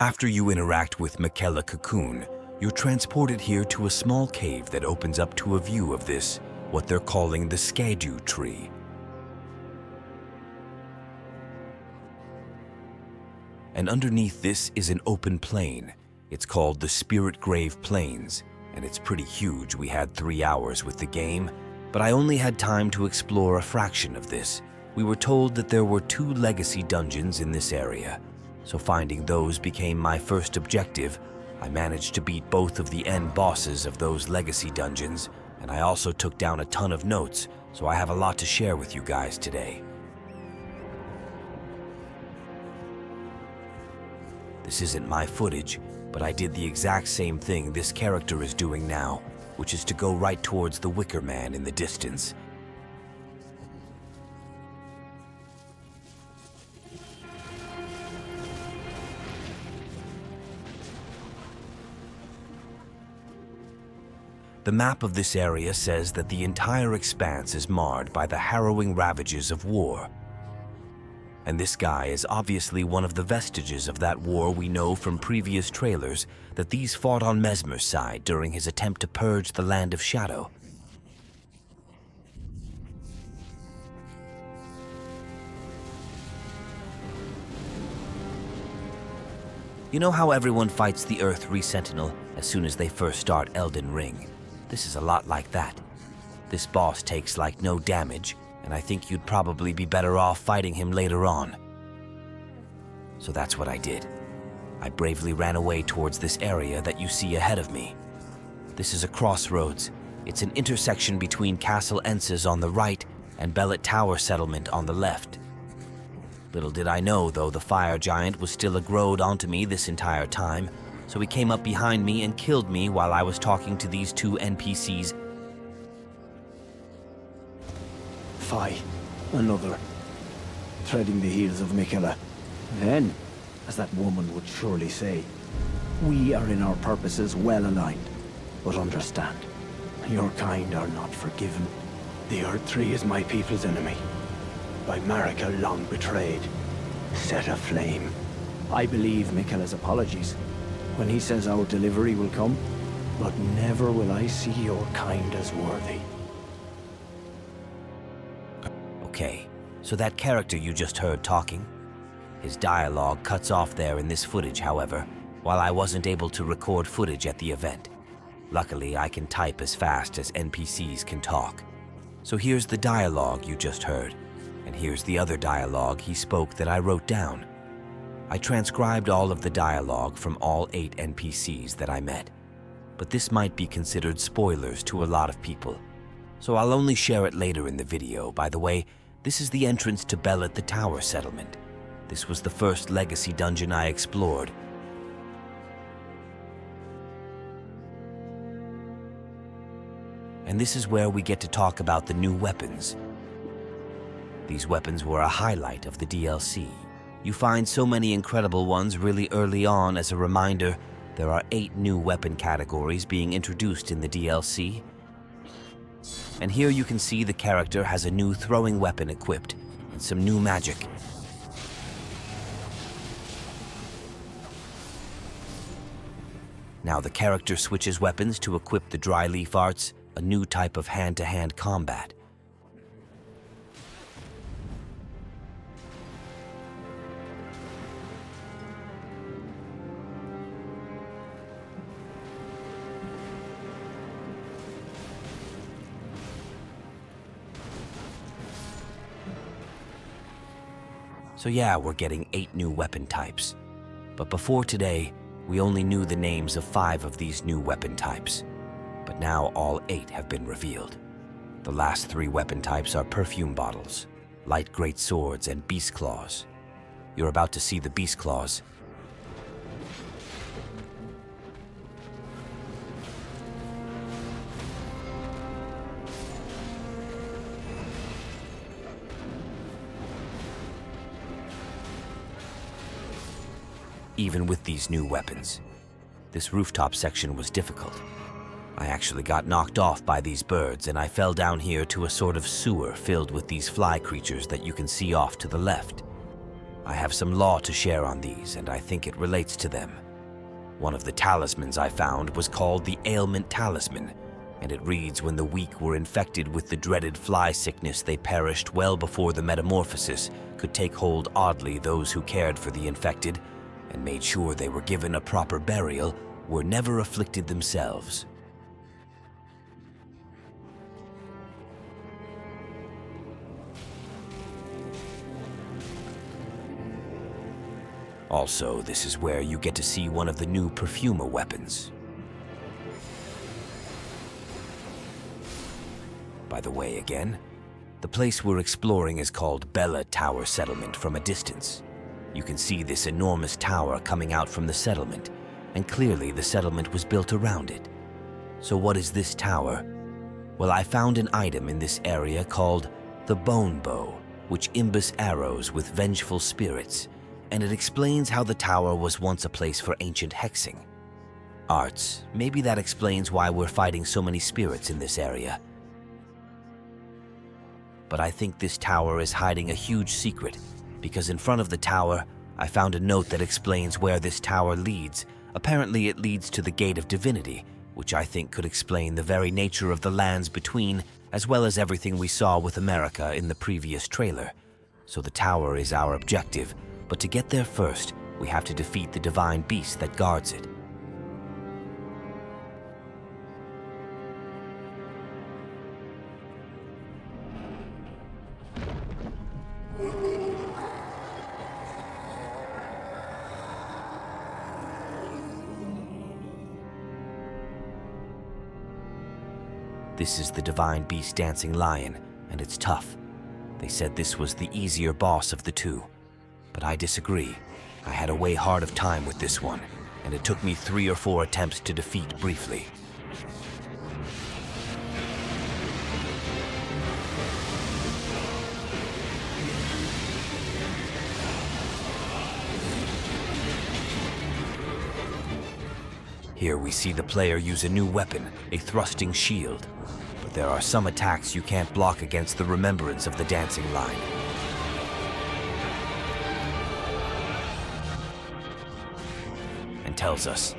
After you interact with Michaela Cocoon, you're transported here to a small cave that opens up to a view of this, what they're calling the Erdtree. And underneath this is an open plain. It's called the Spirit Grave Plains, and it's pretty huge. We had 3 hours with the game, but I only had time to explore a fraction of this. We were told that there were 2 legacy dungeons in this area, so finding those became my first objective. I managed to beat both of the end bosses of those legacy dungeons, and I also took down a ton of notes, so I have a lot to share with you guys today. This isn't my footage, but I did the exact same thing this character is doing now, which is to go right towards the Wicker Man in the distance. The map of this area says that the entire expanse is marred by the harrowing ravages of war. And this guy is obviously one of the vestiges of that war. We know from previous trailers that these fought on Mesmer's side during his attempt to purge the Land of Shadow. You know how everyone fights the Erdtree Sentinel as soon as they first start Elden Ring? This is a lot like that. This boss takes like no damage, and I think you'd probably be better off fighting him later on. So that's what I did. I bravely ran away towards this area that you see ahead of me. This is a crossroads. It's an intersection between Castle Ences on the right and Bellet Tower Settlement on the left. Little did I know, though, the fire giant was still agroed onto me this entire time, so he came up behind me and killed me while I was talking to these 2 NPCs. Fie, another, treading the heels of Michaela. Then, as that woman would surely say, we are in our purposes well aligned. But understand, your kind are not forgiven. The Erdtree is my people's enemy. By Marika long betrayed, set aflame. I believe Michaela's apologies when he says our delivery will come, but never will I see your kind as worthy. Okay, so that character you just heard talking, his dialogue cuts off there in this footage, however, while I wasn't able to record footage at the event. Luckily, I can type as fast as NPCs can talk. So here's the dialogue you just heard, and here's the other dialogue he spoke that I wrote down. I transcribed all of the dialogue from all 8 NPCs that I met, but this might be considered spoilers to a lot of people, so I'll only share it later in the video. By the way, this is the entrance to Bellet the Tower Settlement. This was the first legacy dungeon I explored. And this is where we get to talk about the new weapons. These weapons were a highlight of the DLC. You find so many incredible ones really early on. As a reminder, there are 8 new weapon categories being introduced in the DLC. And here you can see the character has a new throwing weapon equipped and some new magic. Now the character switches weapons to equip the dry leaf arts, a new type of hand-to-hand combat. So yeah, we're getting 8 new weapon types. But before today, we only knew the names of 5 of these new weapon types. But now all 8 have been revealed. The last 3 weapon types are perfume bottles, light great swords, and beast claws. You're about to see the beast claws. Even with these new weapons, this rooftop section was difficult. I actually got knocked off by these birds, and I fell down here to a sort of sewer filled with these fly creatures that you can see off to the left. I have some law to share on these, and I think it relates to them. One of the talismans I found was called the Ailment Talisman, and it reads when the weak were infected with the dreaded fly sickness, they perished well before the metamorphosis could take hold. Oddly, those who cared for the infected and made sure they were given a proper burial were never afflicted themselves. Also, this is where you get to see one of the new perfumer weapons. By the way, again, the place we're exploring is called Bella Tower Settlement from a distance. You can see this enormous tower coming out from the settlement, and clearly the settlement was built around it. So what is this tower? Well, I found an item in this area called the Bone Bow, which imbue arrows with vengeful spirits, and it explains how the tower was once a place for ancient hexing. Arts, maybe that explains why we're fighting so many spirits in this area. But I think this tower is hiding a huge secret, because in front of the tower, I found a note that explains where this tower leads. Apparently it leads to the Gate of Divinity, which I think could explain the very nature of the lands between, as well as everything we saw with America in the previous trailer. So the tower is our objective, but to get there first, we have to defeat the divine beast that guards it. This is the divine beast dancing lion, and it's tough. They said this was the easier boss of the two. But I disagree. I had a way hard of time with this one, and it took me 3 or 4 attempts to defeat briefly. Here we see the player use a new weapon, a thrusting shield. But there are some attacks you can't block against the remembrance of the dancing line. Tells us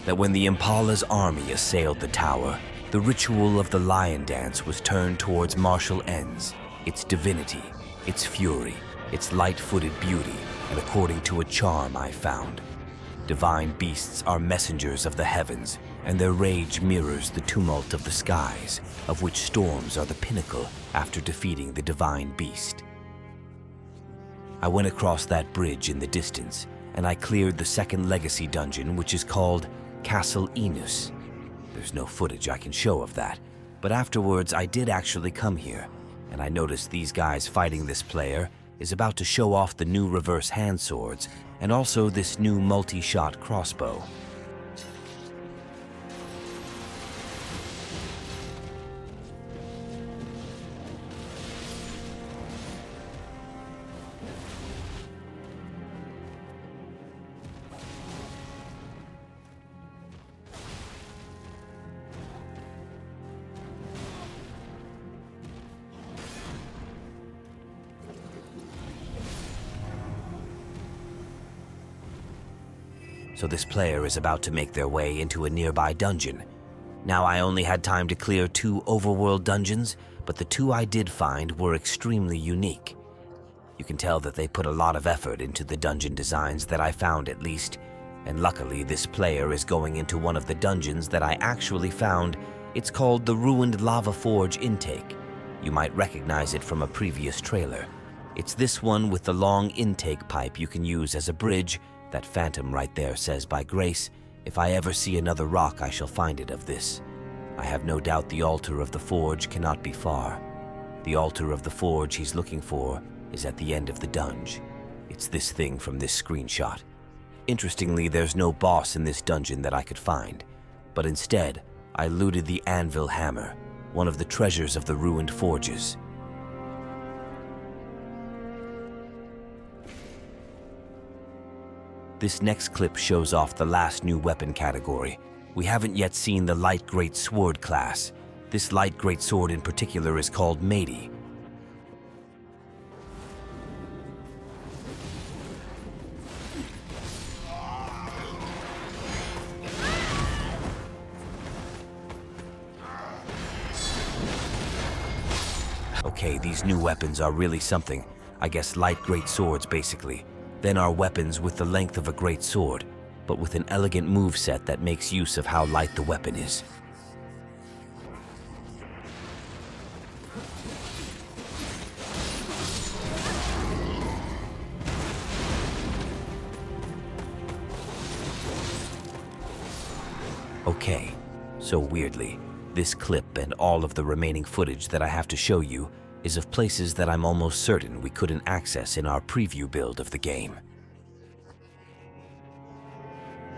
that when the Impala's army assailed the tower, the ritual of the lion dance was turned towards martial ends, its divinity, its fury, its light-footed beauty, and according to a charm I found. Divine beasts are messengers of the heavens, and their rage mirrors the tumult of the skies, of which storms are the pinnacle after defeating the divine beast. I went across that bridge in the distance, and I cleared the second legacy dungeon, which is called Castle Enus. There's no footage I can show of that, but afterwards I did actually come here, and I noticed these guys fighting this player is about to show off the new reverse hand swords, and also this new multi-shot crossbow. So this player is about to make their way into a nearby dungeon. Now, I only had time to clear 2 overworld dungeons, but the 2 I did find were extremely unique. You can tell that they put a lot of effort into the dungeon designs that I found, at least, and luckily this player is going into one of the dungeons that I actually found. It's called the Ruined Lava Forge Intake. You might recognize it from a previous trailer. It's this one with the long intake pipe you can use as a bridge. That phantom right there says, by grace, if I ever see another rock, I shall find it of this. I have no doubt the altar of the forge cannot be far. The altar of the forge he's looking for is at the end of the dungeon. It's this thing from this screenshot. Interestingly, there's no boss in this dungeon that I could find, but instead, I looted the anvil hammer, one of the treasures of the ruined forges. This next clip shows off the last new weapon category. We haven't yet seen the light great sword class. This light great sword in particular is called Maidi. Okay, these new weapons are really something. I guess light great swords, basically. Then are weapons with the length of a great sword, but with an elegant moveset that makes use of how light the weapon is. Okay, so weirdly, this clip and all of the remaining footage that I have to show you is of places that I'm almost certain we couldn't access in our preview build of the game.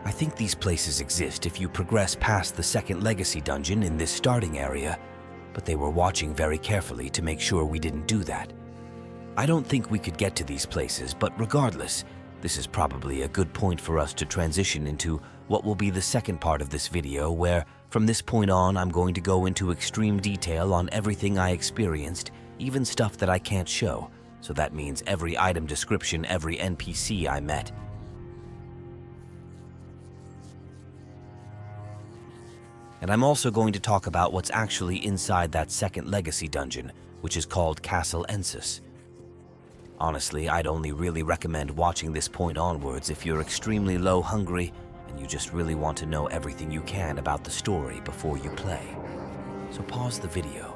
I think these places exist if you progress past the second legacy dungeon in this starting area, but they were watching very carefully to make sure we didn't do that. I don't think we could get to these places, but regardless, this is probably a good point for us to transition into what will be the second part of this video, where from this point on I'm going to go into extreme detail on everything I experienced, even stuff that I can't show. So that means every item description, every NPC I met. And I'm also going to talk about what's actually inside that second legacy dungeon, which is called Castle Ensis. Honestly, I'd only really recommend watching this point onwards if you're extremely low hungry and you just really want to know everything you can about the story before you play. So pause the video.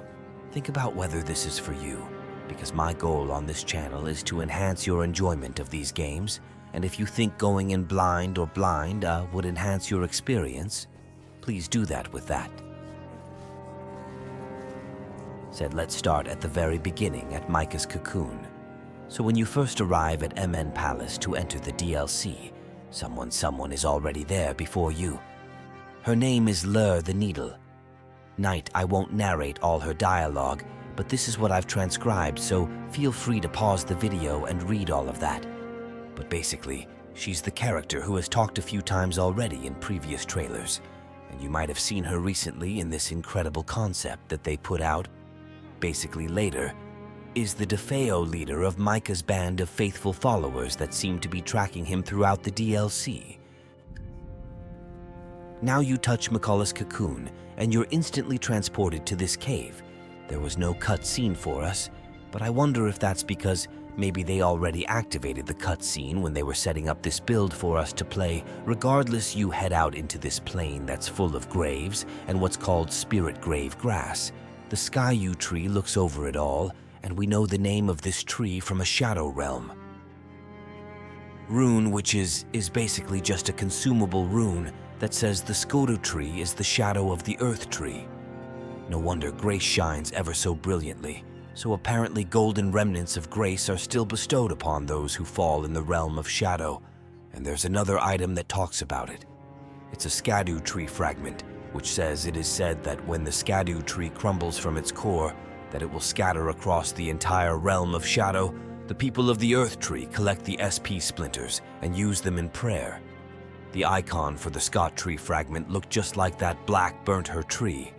Think about whether this is for you, because my goal on this channel is to enhance your enjoyment of these games, and if you think going in blind would enhance your experience, please do that with that. Said let's start at the very beginning at Micah's Cocoon. So when you first arrive at MN Palace to enter the DLC, someone is already there before you. Her name is Lur the Needle. Knight, I won't narrate all her dialogue, but this is what I've transcribed, so feel free to pause the video and read all of that. But basically, she's the character who has talked a few times already in previous trailers, and you might have seen her recently in this incredible concept that they put out. Basically later, is the DeFeo leader of Micah's band of faithful followers that seem to be tracking him throughout the DLC. Now you touch McCullough's cocoon, and you're instantly transported to this cave. There was no cutscene for us, but I wonder if that's because maybe they already activated the cutscene when they were setting up this build for us to play. Regardless, you head out into this plain that's full of graves and what's called spirit grave grass. The Erdtree looks over it all, and we know the name of this tree from a shadow realm. Rune, which is basically just a consumable rune that says the SHOUTOUTS is the shadow of the Erdtree. No wonder grace shines ever so brilliantly, so apparently golden remnants of grace are still bestowed upon those who fall in the realm of shadow, and there's another item that talks about it. It's a Erdtree fragment, which says it is said that when the Erdtree crumbles from its core, that it will scatter across the entire realm of shadow. The people of the Erdtree collect the SP splinters and use them in prayer. The icon for the Erdtree fragment looked just like that black burnt-her tree,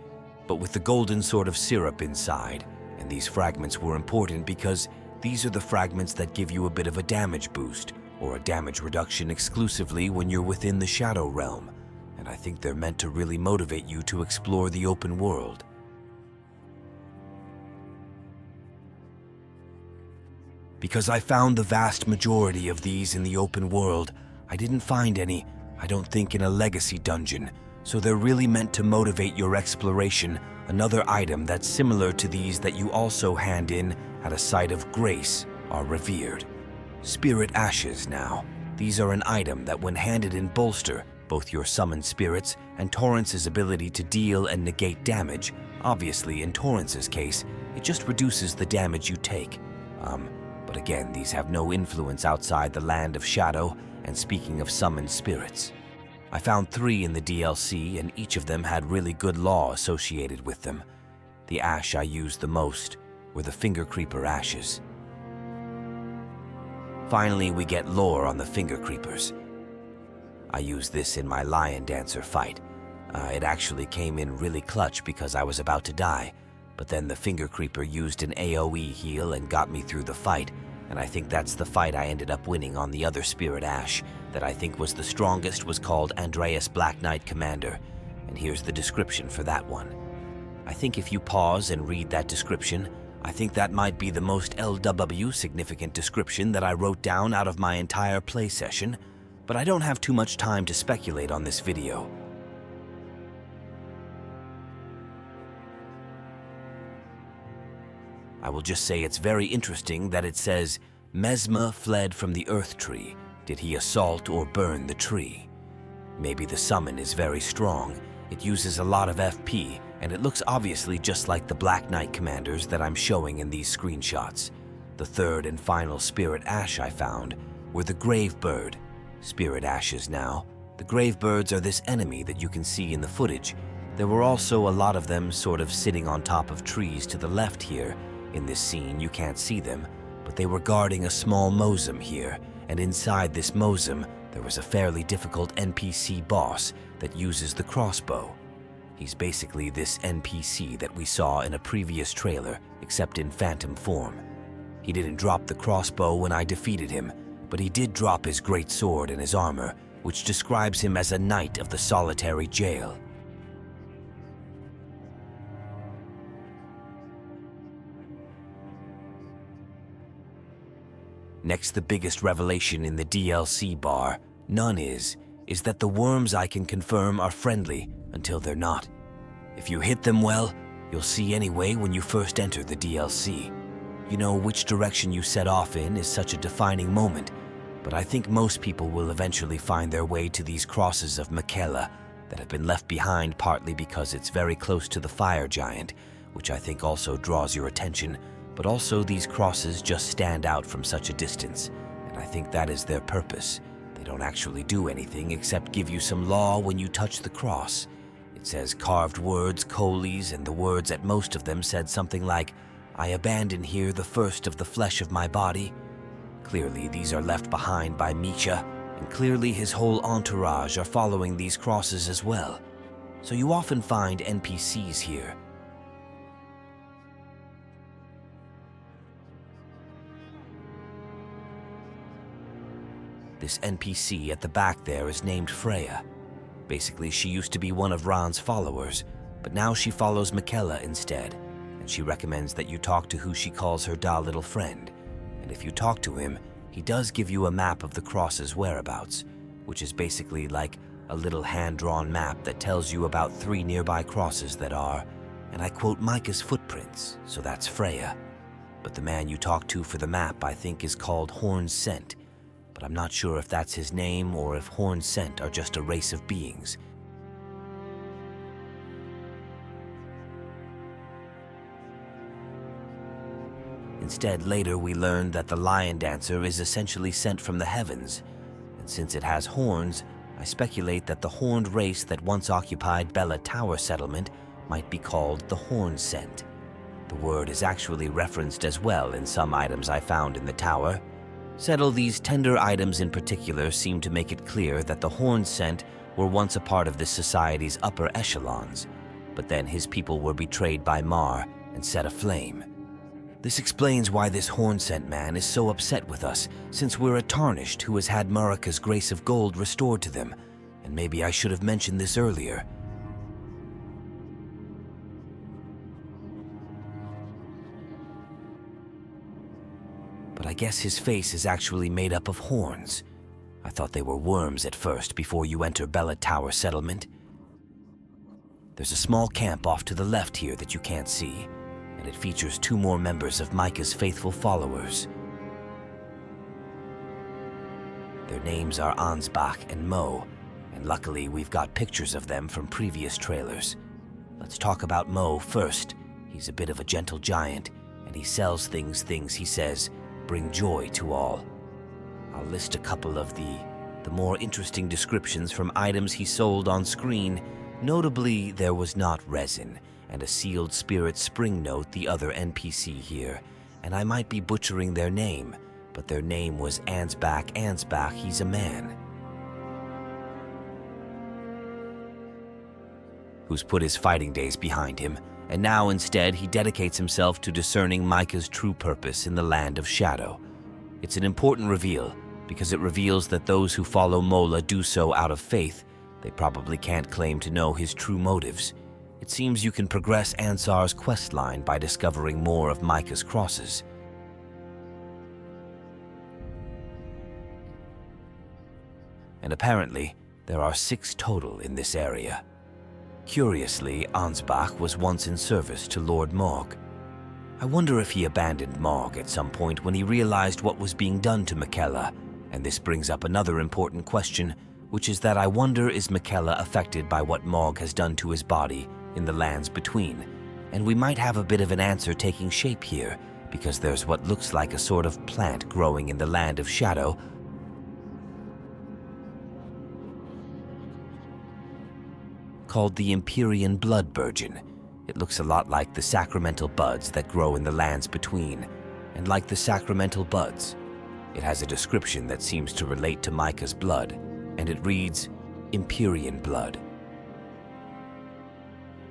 but with the golden sort of syrup inside, and these fragments were important because these are the fragments that give you a bit of a damage boost, or a damage reduction exclusively when you're within the shadow realm, and I think they're meant to really motivate you to explore the open world. Because I found the vast majority of these in the open world, I didn't find any, I don't think, in a legacy dungeon, so they're really meant to motivate your exploration. Another item that's similar to these that you also hand in at a site of grace are revered. Spirit ashes now. These are an item that when handed in bolster both your summoned spirits and Torrance's ability to deal and negate damage. Obviously, in Torrance's case, it just reduces the damage you take. But again, these have no influence outside the land of shadow, and speaking of summoned spirits. I found 3 in the DLC, and each of them had really good lore associated with them. The ash I used the most were the Finger Creeper ashes. Finally, we get lore on the Finger Creepers. I used this in my Lion Dancer fight. It actually came in really clutch because I was about to die, but then the Finger Creeper used an AoE heal and got me through the fight, and I think that's the fight I ended up winning on the other Spirit Ash that I think was the strongest was called Andreas Black Knight Commander, and here's the description for that one. I think if you pause and read that description, I think that might be the most LW significant description that I wrote down out of my entire play session, but I don't have too much time to speculate on this video. I will just say it's very interesting that it says, Mesma fled from the Erdtree. Did he assault or burn the tree? Maybe the summon is very strong. It uses a lot of FP, and it looks obviously just like the Black Knight commanders that I'm showing in these screenshots. The third and final Spirit Ash I found were the Gravebird. Spirit Ashes now. The Gravebirds are this enemy that you can see in the footage. There were also a lot of them sort of sitting on top of trees to the left here. In this scene, you can't see them, but they were guarding a small mosum here, and inside this mosum, there was a fairly difficult NPC boss that uses the crossbow. He's basically this NPC that we saw in a previous trailer, except in phantom form. He didn't drop the crossbow when I defeated him, but he did drop his great sword and his armor, which describes him as a knight of the solitary jail. Next, the biggest revelation in the DLC bar, none is that the worms I can confirm are friendly until they're not. If you hit them well, you'll see anyway when you first enter the DLC. You know, which direction you set off in is such a defining moment, but I think most people will eventually find their way to these crosses of Miquella that have been left behind partly because it's very close to the fire giant, which I think also draws your attention, but also these crosses just stand out from such a distance, and I think that is their purpose. They don't actually do anything except give you some law when you touch the cross. It says carved words, coalies, and the words at most of them said something like, I abandon here the first of the flesh of my body. Clearly these are left behind by Misha, and clearly his whole entourage are following these crosses as well. So you often find NPCs here. This NPC at the back there is named Freya. Basically, she used to be one of Ran's followers, but now she follows Miquella instead, and she recommends that you talk to who she calls her little friend. And if you talk to him, he does give you a map of the cross's whereabouts, which is basically like a little hand-drawn map that tells you about 3 nearby crosses that are, and I quote, Micah's footprints, so that's Freya. But the man you talk to for the map I think is called Horn's Scent, but I'm not sure if that's his name or if Horn's Scent are just a race of beings. Instead, later we learned that the Lion Dancer is essentially sent from the heavens, and since it has horns, I speculate that the horned race that once occupied Bella Tower settlement might be called the Horn Scent. The word is actually referenced as well in some items I found in the tower. These tender items in particular seem to make it clear that the Horn Scent were once a part of this society's upper echelons, but then his people were betrayed by Mar and set aflame. This explains why this Horn Scent man is so upset with us, since we're a Tarnished who has had Marika's Grace of Gold restored to them, and maybe I should have mentioned this earlier. But I guess his face is actually made up of horns. I thought they were worms at first before you enter Bella Tower settlement. There's a small camp off to the left here that you can't see, and it features 2 more members of Micah's faithful followers. Their names are Ansbach and Mo, and luckily we've got pictures of them from previous trailers. Let's talk about Mo first. He's a bit of a gentle giant, and he sells things he says bring joy to all. I'll list a couple of the more interesting descriptions from items he sold on screen. Notably, there was not resin, and a sealed spirit spring note the other NPC here, and I might be butchering their name, but their name was Ansbach, he's a man. Who's put his fighting days behind him, and now instead he dedicates himself to discerning Micah's true purpose in the land of shadow. It's an important reveal, because it reveals that those who follow Mola do so out of faith. They probably can't claim to know his true motives. It seems you can progress Ansar's questline by discovering more of Micah's crosses. And apparently, there are 6 total in this area. Curiously, Ansbach was once in service to Lord Morg. I wonder if he abandoned Morg at some point when he realized what was being done to Miquella, and this brings up another important question, which is that I wonder, is Miquella affected by what Morg has done to his body in the lands between? And we might have a bit of an answer taking shape here, because there's what looks like a sort of plant growing in the land of shadow, called the Empyrean Blood Burgeon. It looks a lot like the sacramental buds that grow in the lands between, and like the sacramental buds, it has a description that seems to relate to Micah's blood, and it reads, Empyrean blood.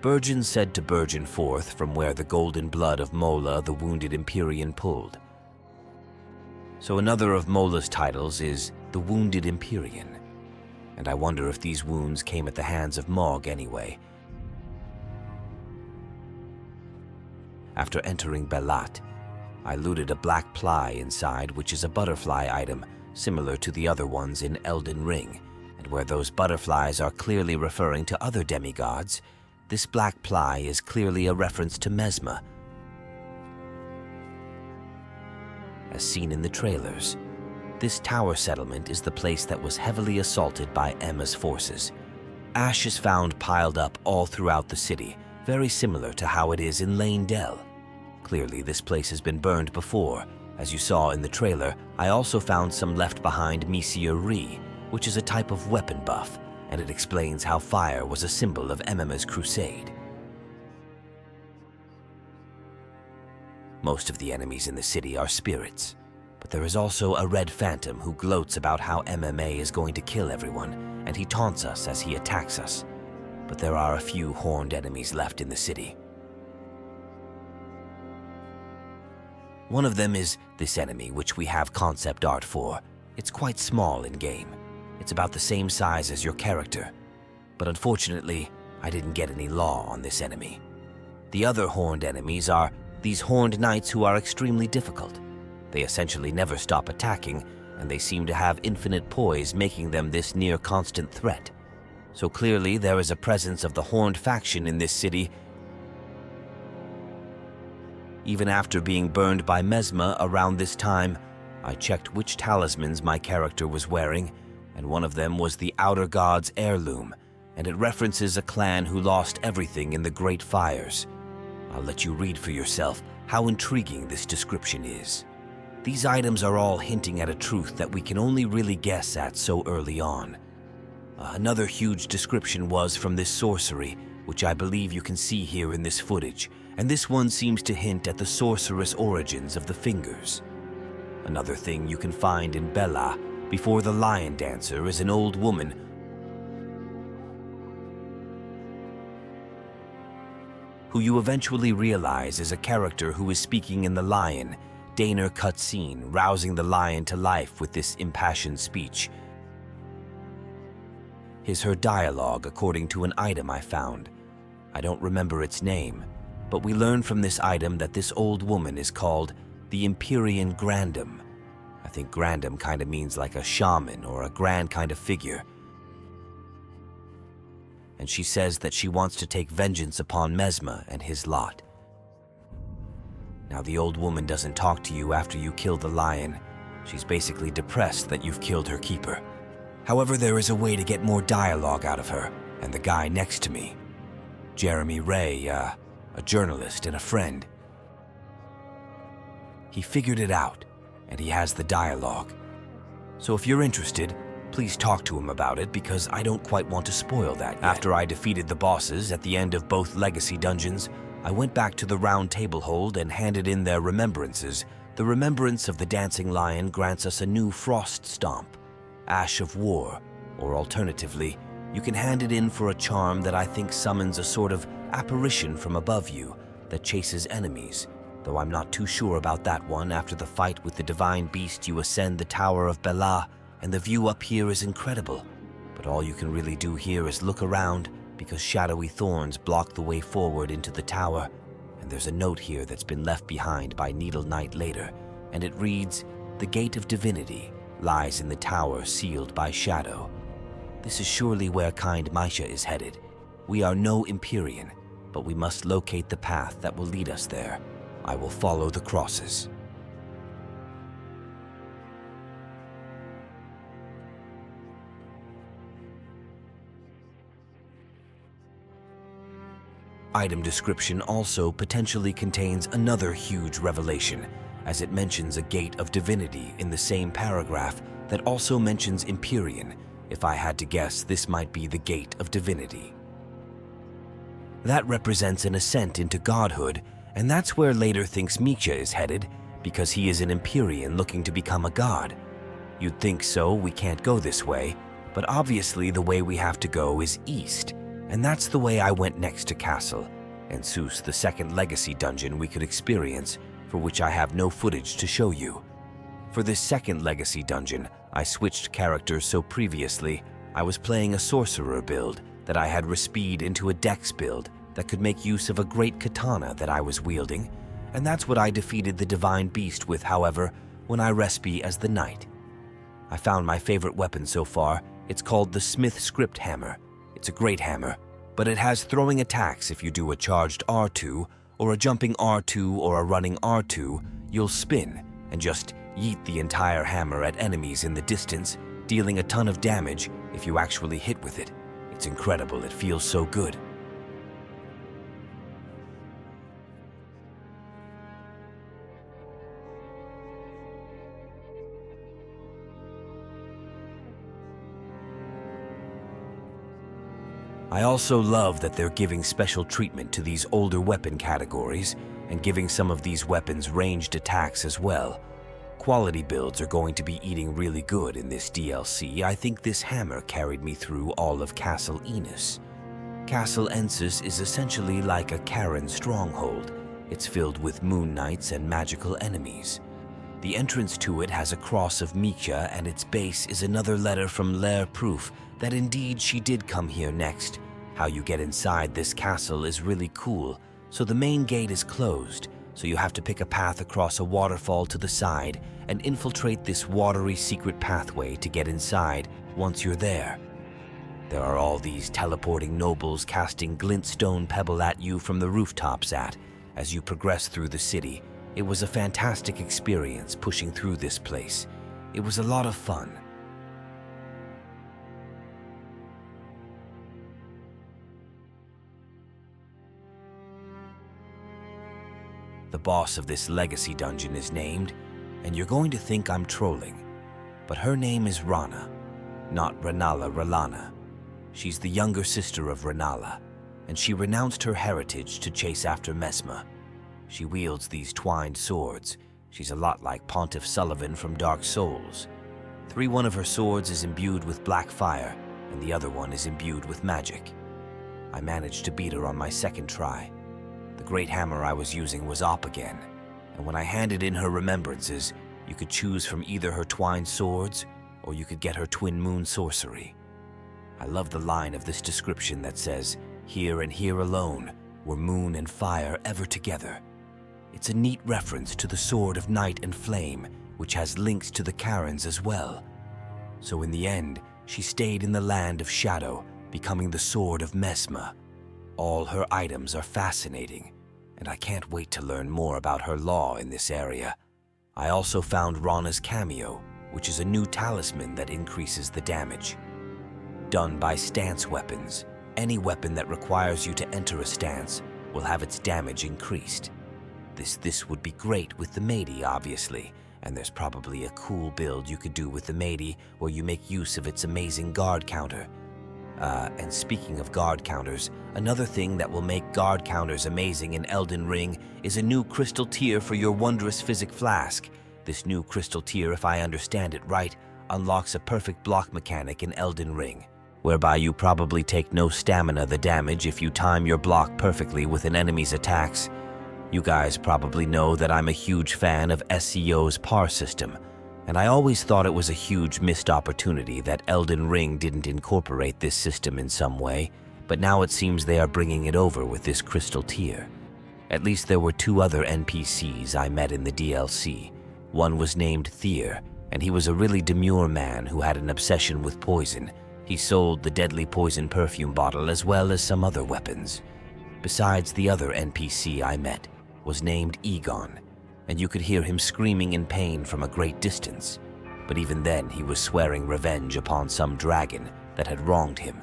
Burgeon said to burgeon forth from where the golden blood of Mola, the wounded Empyrean, pulled. So another of Mola's titles is the Wounded Empyrean, and I wonder if these wounds came at the hands of Morg anyway. After entering Belat, I looted a black ply inside, which is a butterfly item similar to the other ones in Elden Ring, and where those butterflies are clearly referring to other demigods, this black ply is clearly a reference to Mesma, as seen in the trailers. This tower settlement is the place that was heavily assaulted by Emma's forces. Ash is found piled up all throughout the city, very similar to how it is in Lane Dell. Clearly, this place has been burned before. As you saw in the trailer, I also found some left behind Messier Ree, which is a type of weapon buff, and it explains how fire was a symbol of Emma's crusade. Most of the enemies in the city are spirits, but there is also a red phantom who gloats about how MMA is going to kill everyone, and he taunts us as he attacks us. But there are a few horned enemies left in the city. One of them is this enemy, which we have concept art for. It's quite small in-game. It's about the same size as your character. But unfortunately, I didn't get any law on this enemy. The other horned enemies are these horned knights who are extremely difficult. They essentially never stop attacking, and they seem to have infinite poise, making them this near-constant threat. So clearly there is a presence of the horned faction in this city. Even after being burned by Mesma around this time, I checked which talismans my character was wearing, and one of them was the Outer God's heirloom, and it references a clan who lost everything in the Great Fires. I'll let you read for yourself how intriguing this description is. These items are all hinting at a truth that we can only really guess at so early on. Another huge description was from this sorcery, which I believe you can see here in this footage, and this one seems to hint at the sorcerous origins of the fingers. Another thing you can find in Bella, before the lion dancer, is an old woman who you eventually realize is a character who is speaking in the lion, Daner cutscene, rousing the lion to life with this impassioned speech. Is her dialogue according to an item I found. I don't remember its name, but we learn from this item that this old woman is called the Empyrean Grandam. I think Grandam kind of means like a shaman or a grand kind of figure. And she says that she wants to take vengeance upon Mesma and his lot. Now, the old woman doesn't talk to you after you kill the lion. She's basically depressed that you've killed her keeper. However, there is a way to get more dialogue out of her and the guy next to me. Jeremy Ray, a journalist and a friend. He figured it out, and he has the dialogue. So if you're interested, please talk to him about it, because I don't quite want to spoil that yet. After I defeated the bosses at the end of both legacy dungeons, I went back to the round table hold and handed in their remembrances. The remembrance of the dancing lion grants us a new frost stomp, Ash of War, or alternatively, you can hand it in for a charm that I think summons a sort of apparition from above you that chases enemies, though I'm not too sure about that one. After the fight with the divine beast, you ascend the Tower of Bela, and the view up here is incredible. But all you can really do here is look around, because shadowy thorns block the way forward into the tower, and there's a note here that's been left behind by Needle Knight later, and it reads, "The Gate of Divinity lies in the tower sealed by shadow." This is surely where kind Misha is headed. We are no Empyrean, but we must locate the path that will lead us there. I will follow the crosses. Item description also potentially contains another huge revelation, as it mentions a Gate of Divinity in the same paragraph that also mentions Empyrean. If I had to guess, this might be the Gate of Divinity. That represents an ascent into godhood, and that's where later thinks Misha is headed, because he is an Empyrean looking to become a god. You'd think so, we can't go this way, but obviously the way we have to go is east, and that's the way I went next to Castle, and Zeus, the second legacy dungeon we could experience, for which I have no footage to show you. For this second legacy dungeon, I switched characters, so previously I was playing a sorcerer build that I had respeed into a dex build that could make use of a great katana that I was wielding, and that's what I defeated the divine beast with, however, when I respe as the knight. I found my favorite weapon so far. It's called the Smith Script Hammer. It's a great hammer, but it has throwing attacks. If you do a charged R2, or a jumping R2, or a running R2, you'll spin and just yeet the entire hammer at enemies in the distance, dealing a ton of damage if you actually hit with it. It's incredible, it feels so good. I also love that they're giving special treatment to these older weapon categories and giving some of these weapons ranged attacks as well. Quality builds are going to be eating really good in this DLC. I think this hammer carried me through all of Castle Enos. Castle Ensis is essentially like a Karen stronghold. It's filled with moon knights and magical enemies. The entrance to it has a cross of Misha, and its base is another letter from Lair, proof that indeed she did come here next. How you get inside this castle is really cool. So the main gate is closed, so you have to pick a path across a waterfall to the side and infiltrate this watery secret pathway to get inside once you're there. There are all these teleporting nobles casting glintstone pebble at you from the rooftops as you progress through the city. It was a fantastic experience pushing through this place. It was a lot of fun. The boss of this legacy dungeon is named, and you're going to think I'm trolling, but her name is Rana, not Renala Ralana. She's the younger sister of Renala, and she renounced her heritage to chase after Mesma. She wields these twined swords. She's a lot like Pontiff Sullivan from Dark Souls. One of her swords is imbued with black fire, and the other one is imbued with magic. I managed to beat her on my second try. The great hammer I was using was op again, and when I handed in her remembrances, you could choose from either her twined swords, or you could get her twin moon sorcery. I love the line of this description that says, "Here and here alone were moon and fire ever together." It's a neat reference to the Sword of Night and Flame, which has links to the Karens as well. So in the end, she stayed in the land of shadow, becoming the Sword of Mesma. All her items are fascinating, and I can't wait to learn more about her law in this area. I also found Rana's cameo, which is a new talisman that increases the damage. Done by stance weapons, any weapon that requires you to enter a stance will have its damage increased. This would be great with the Maidi, obviously, and there's probably a cool build you could do with the Maidi where you make use of its amazing guard counter. And speaking of guard counters, another thing that will make guard counters amazing in Elden Ring is a new crystal tier for your wondrous physic flask. This new crystal tier, if I understand it right, unlocks a perfect block mechanic in Elden Ring, whereby you probably take no stamina the damage if you time your block perfectly with an enemy's attacks. You guys probably know that I'm a huge fan of SCO's par system, and I always thought it was a huge missed opportunity that Elden Ring didn't incorporate this system in some way, but now it seems they are bringing it over with this crystal tier. At least there were 2 other NPCs I met in the DLC. One was named Thier, and he was a really demure man who had an obsession with poison. He sold the deadly poison perfume bottle as well as some other weapons. Besides, the other NPC I met was named Egon, and you could hear him screaming in pain from a great distance. But even then, he was swearing revenge upon some dragon that had wronged him.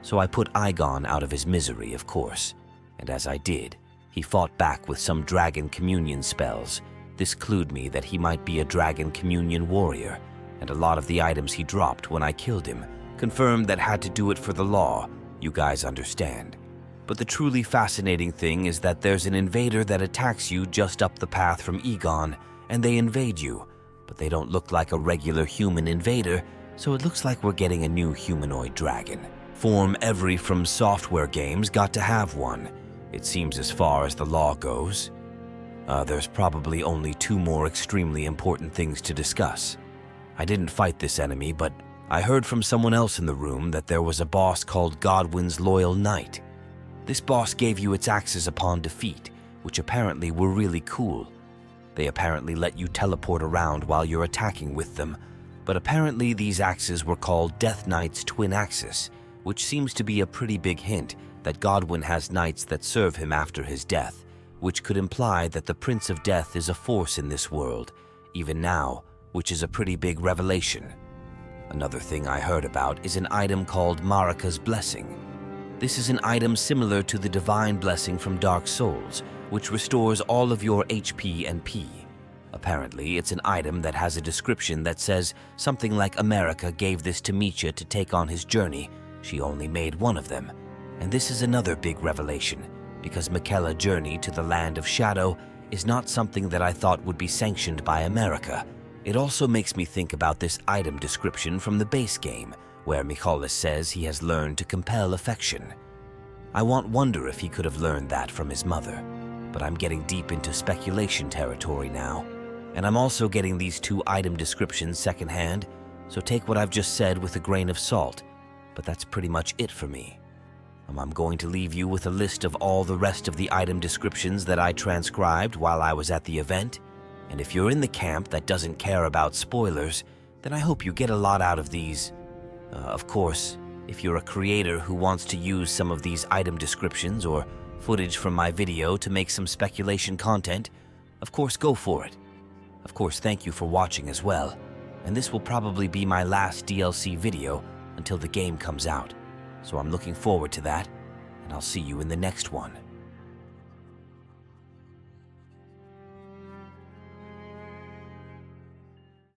So I put Egon out of his misery, of course, and as I did, he fought back with some dragon communion spells. This clued me that he might be a dragon communion warrior, and a lot of the items he dropped when I killed him confirmed that had to do it for the law, you guys understand. But the truly fascinating thing is that there's an invader that attacks you just up the path from Egon, and they invade you, but they don't look like a regular human invader, so it looks like we're getting a new humanoid dragon. Form every FromSoftware games got to have one, it seems, as far as the law goes. There's probably only 2 more extremely important things to discuss. I didn't fight this enemy, but I heard from someone else in the room that there was a boss called Godwin's Loyal Knight. This boss gave you its axes upon defeat, which apparently were really cool. They apparently let you teleport around while you're attacking with them, but apparently these axes were called Death Knight's twin axis, which seems to be a pretty big hint that Godwin has knights that serve him after his death, which could imply that the Prince of Death is a force in this world, even now, which is a pretty big revelation. Another thing I heard about is an item called Marika's Blessing. This is an item similar to the Divine Blessing from Dark Souls, which restores all of your HP and P. Apparently, it's an item that has a description that says something like America gave this to Misha to take on his journey. She only made one of them. And this is another big revelation, because Miquella's journey to the Land of Shadow is not something that I thought would be sanctioned by America. It also makes me think about this item description from the base game, where Miquella says he has learned to compel affection. I wonder if he could have learned that from his mother, but I'm getting deep into speculation territory now, and I'm also getting these 2 item descriptions secondhand, so take what I've just said with a grain of salt, but that's pretty much it for me. I'm going to leave you with a list of all the rest of the item descriptions that I transcribed while I was at the event, and if you're in the camp that doesn't care about spoilers, then I hope you get a lot out of these. Of course, if you're a creator who wants to use some of these item descriptions or footage from my video to make some speculation content, of course go for it. Of course, thank you for watching as well, and this will probably be my last DLC video until the game comes out. So I'm looking forward to that, and I'll see you in the next one.